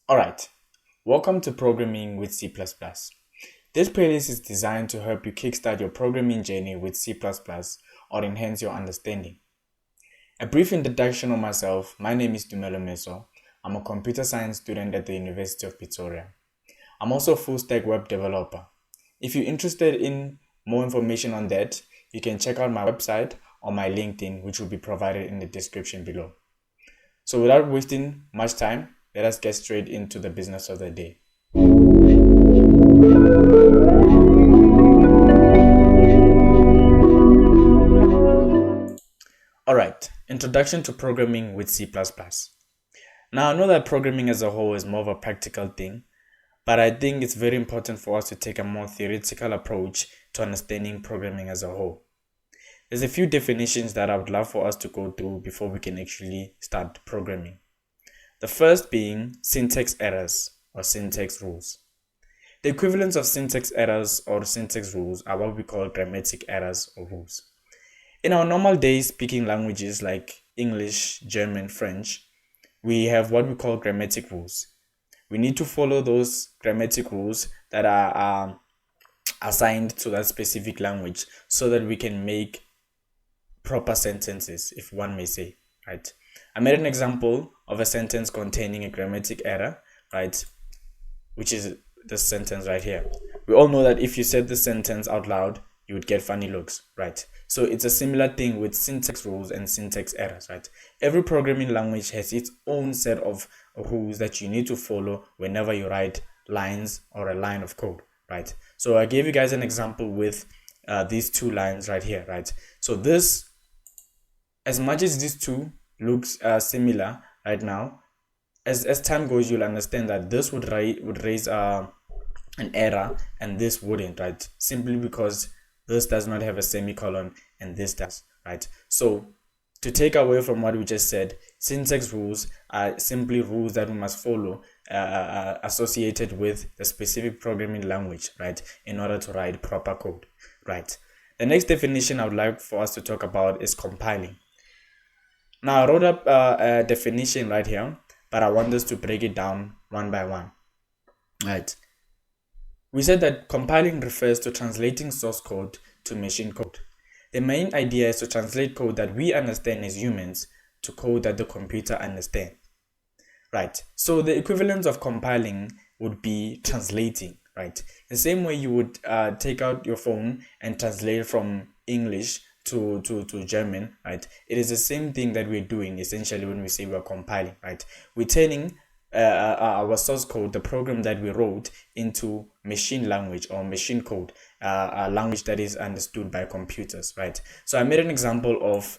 Alright, welcome to Programming with C++. This playlist is designed to help you kickstart your programming journey with C++ or enhance your understanding. A brief introduction of myself. My name is Dumelo Meso. I'm a computer science student at the University of Pretoria. I'm also a full-stack web developer. If you're interested in more information on that, you can check out my website or my LinkedIn, which will be provided in the description below. So without wasting much time, let us get straight into the business of the day. Alright, introduction to programming with C++. Now I know that programming as a whole is more of a practical thing, but I think it's very important for us to take a more theoretical approach to understanding programming as a whole. There's a few definitions that I would love for us to go through before we can actually start programming. The first being syntax errors or syntax rules. The equivalents of syntax errors or syntax rules are what we call grammatic errors or rules. In our normal day speaking languages like English, German, French, we have what we call grammatic rules. We need to follow those grammatic rules that are assigned to that specific language so that we can make proper sentences, if one may say, right? I made an example of a sentence containing a grammatic error, right? Which is this sentence right here. We all know that if you said the sentence out loud, you would get funny looks, right? So it's a similar thing with syntax rules and syntax errors, right? Every programming language has its own set of rules that you need to follow whenever you write lines or a line of code, right? So I gave you guys an example with these two lines right here, right? So this, as much as these two looks similar right now, as time goes, you'll understand that this would raise an error and this wouldn't, right? Simply because this does not have a semicolon and this does, right? So to take away from what we just said, syntax rules are simply rules that we must follow associated with the specific programming language, right, in order to write proper code, right? The next definition I would like for us to talk about is compiling. Now I wrote up a definition right here, but I want us to break it down one by one, right? We said that compiling refers to translating source code to machine code. The main idea is to translate code that we understand as humans to code that the computer understands, right? So the equivalent of compiling would be translating, right? The same way you would take out your phone and translate from English to German, right? It is the same thing that we're doing essentially when we say we're compiling, right? We're turning our source code, the program that we wrote, into machine language or machine code, a language that is understood by computers, right? So I made an example of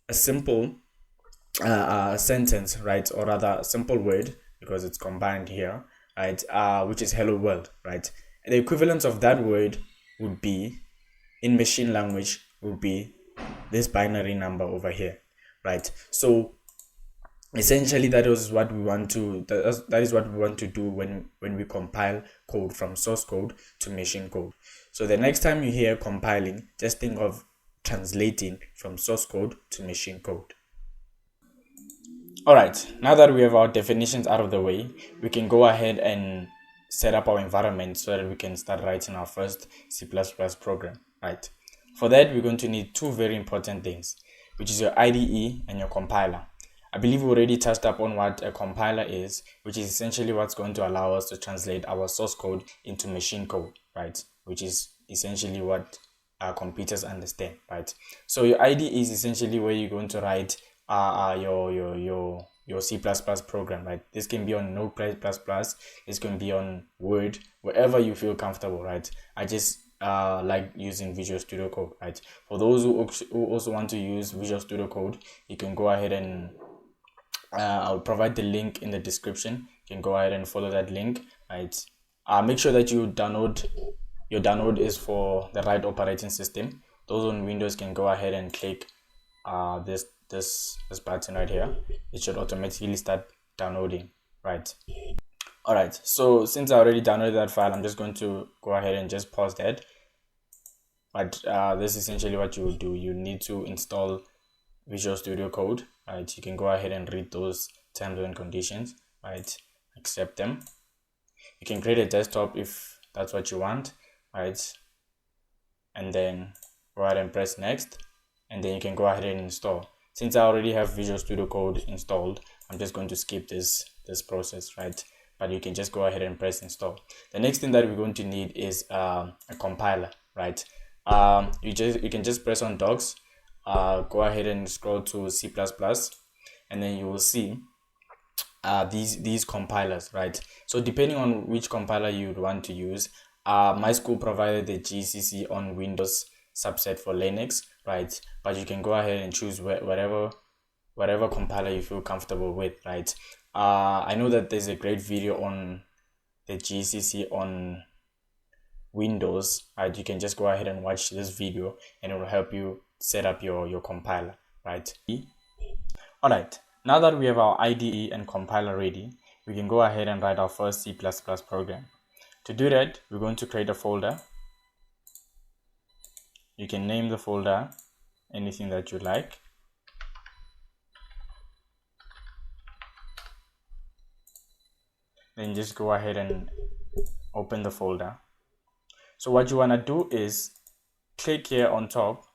a simple sentence, right, or rather a simple word because it's combined here, right, which is hello world, right? And the equivalent of that word would be, in machine language, would be this binary number over here, right? So essentially that is what we want to do when we compile code from source code to machine code. So the next time you hear compiling, just think of translating from source code to machine code. Alright, now that we have our definitions out of the way, we can go ahead and set up our environment so that we can start writing our first C++ program, right? For that, we're going to need two very important things, which is your IDE and your compiler. I believe we already touched upon what a compiler is, which is essentially what's going to allow us to translate our source code into machine code, right? Which is essentially what our computers understand, right? So your IDE is essentially where you're going to write your C++ program, right? This can be on Notepad++, this can be on Word, wherever you feel comfortable, right? I just like using Visual Studio Code, right? For those who also want to use Visual Studio Code, you can go ahead and I'll provide the link in the description. You can go ahead and follow that link, right? Make sure that your download is for the right operating system. Those on Windows can go ahead and click this button right here. It should automatically start downloading, right? All right, so since I already downloaded that file, I'm just going to go ahead and just pause that. But this is essentially what you will do. You need to install Visual Studio Code, right? You can go ahead and read those terms and conditions, right? accept them. You can create a desktop if that's what you want, right? And then go ahead and press next, and then you can go ahead and install. Since I already have Visual Studio Code installed, I'm just going to skip this process, right? But you can just go ahead and press install. The next thing that we're going to need is a compiler, right? You can just press on docs, go ahead and scroll to C++, and then you will see these compilers, right? So depending on which compiler you would want to use, my school provided the GCC on Windows subset for Linux, right? But you can go ahead and choose whatever compiler you feel comfortable with, right? I know that there's a great video on the GCC on Windows, right? You can just go ahead and watch this video and it will help you set up your compiler, right? All right, now that we have our IDE and compiler ready, we can go ahead and write our first C++ program. To do that, we're going to create a folder. You can name the folder anything that you like. Then just go ahead and open the folder. So what you want to do is click here on top,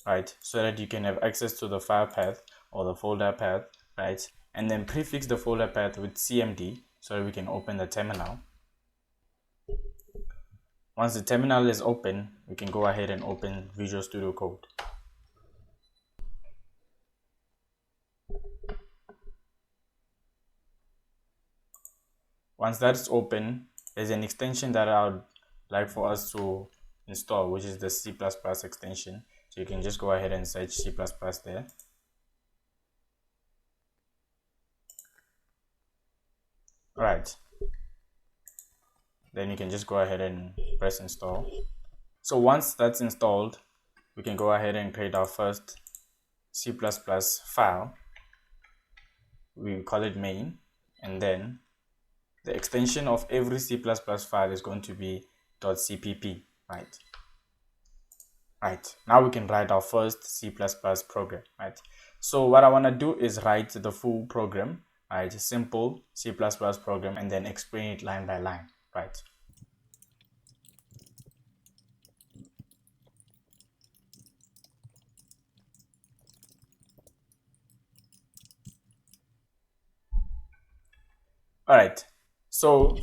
right, so that you can have access to the file path or the folder path, right? And then prefix the folder path with cmd so that we can open the terminal. Once the terminal is open, we can go ahead and open Visual Studio Code. Once that's open, there's an extension that I would like for us to install, which is the C++ extension. So you can just go ahead and search C++ there. Right. Then you can just go ahead and press install. So once that's installed, we can go ahead and create our first C++ file. We call it main, and then the extension of every C++ file is going to be .cpp, right? Right, now we can write our first C++ program, right? So what I want to do is write the full program, right? A simple C++ program, and then explain it line by line, right? All right, so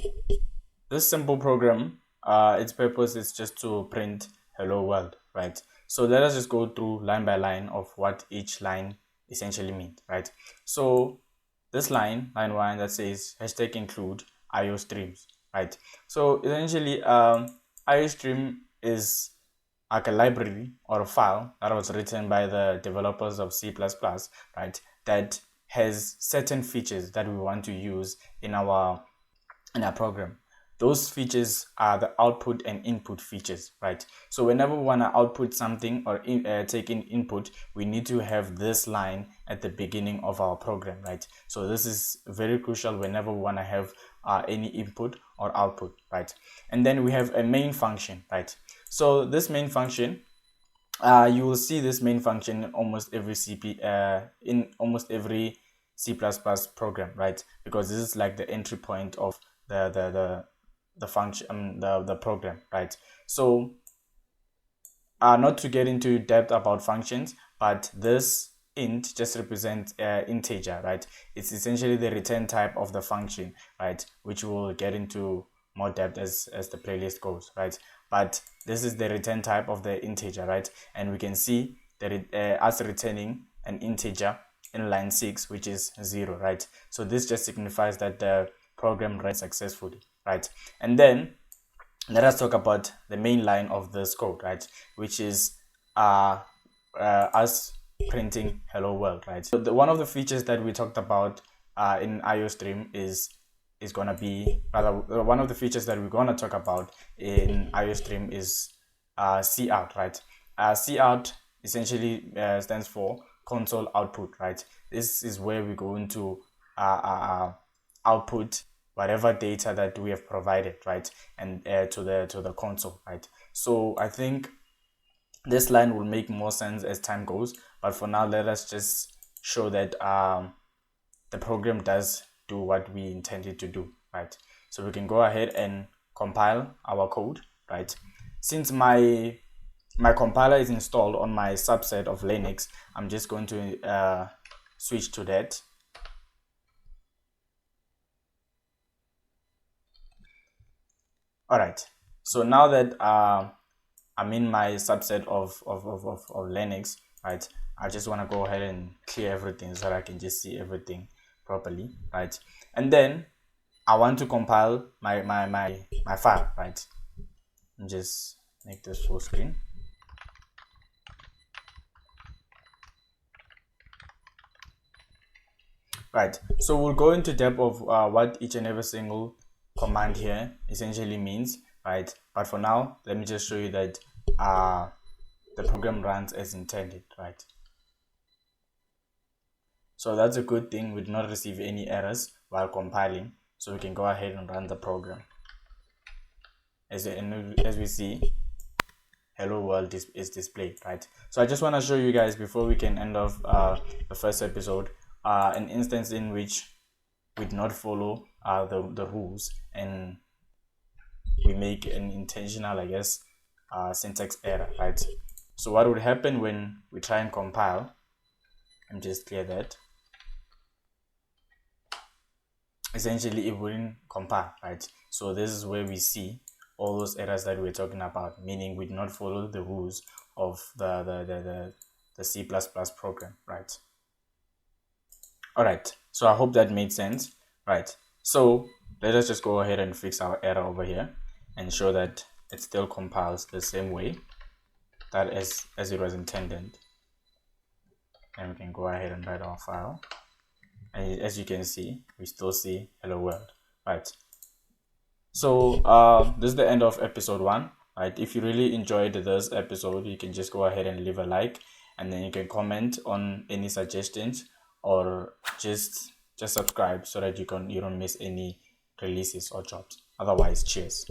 this simple program, its purpose is just to print hello world, right? So let us just go through line by line of what each line essentially means, right? So this line 1, that says #include IO streams, right? So essentially, IO stream is like a library or a file that was written by the developers of C++, right? That has certain features that we want to use in our program. Those features are the output and input features, right? So whenever we want to output something or take in input, we need to have this line at the beginning of our program, right? So this is very crucial whenever we want to have any input or output, right? And then we have a main function, right? So this main function, you will see this main function in almost every C++ program, right? Because this is like the entry point of the function, the program, right? So not to get into depth about functions, but this int just represents integer, right? It's essentially the return type of the function, right? Which we'll get into more depth as the playlist goes, right? But this is the return type of the integer, right? And we can see that us returning an integer in line 6, which is 0, right? So this just signifies that the program ran successfully, right? And then let us talk about the main line of this code, right? Which is us printing hello world, right? So one of the features that we talked about in IOStream is going to be, one of the features that we're going to talk about in IOStream is cout, right? Cout essentially stands for console output, right? This is where we're going to output whatever data that we have provided, right? And to the console, right? So I think this line will make more sense as time goes, but for now let us just show that the program does do what we intended to do, right? So we can go ahead and compile our code, right? Since my compiler is installed on my subset of Linux, I'm just going to switch to that. All right, so now that I'm in my subset of Linux, right, I just want to go ahead and clear everything so that I can just see everything properly, right? And then I want to compile my file, right? And just make this full screen. Right, so we'll go into depth of what each and every single command here essentially means, right? But for now, let me just show you that the program runs as intended, right? So that's a good thing. We did not receive any errors while compiling, so we can go ahead and run the program. As we see, hello world is displayed, right? So I just want to show you guys before we can end off the first episode an instance in which we did not follow the rules and we make an intentional, I guess, syntax error, right? So what would happen when we try and compile, and just clear that, essentially it wouldn't compile, right? So this is where we see all those errors that we're talking about, meaning we did not follow the rules of the C++ program, right? All right, so I hope that made sense, right? So let us just go ahead and fix our error over here and show that it still compiles the same way that as it was intended. And we can go ahead and write our file, and as you can see, we still see hello world, right? So this is the end of episode 1, right? If you really enjoyed this episode, you can just go ahead and leave a like, and then you can comment on any suggestions, or just subscribe so that you don't miss any releases or drops. Otherwise, cheers.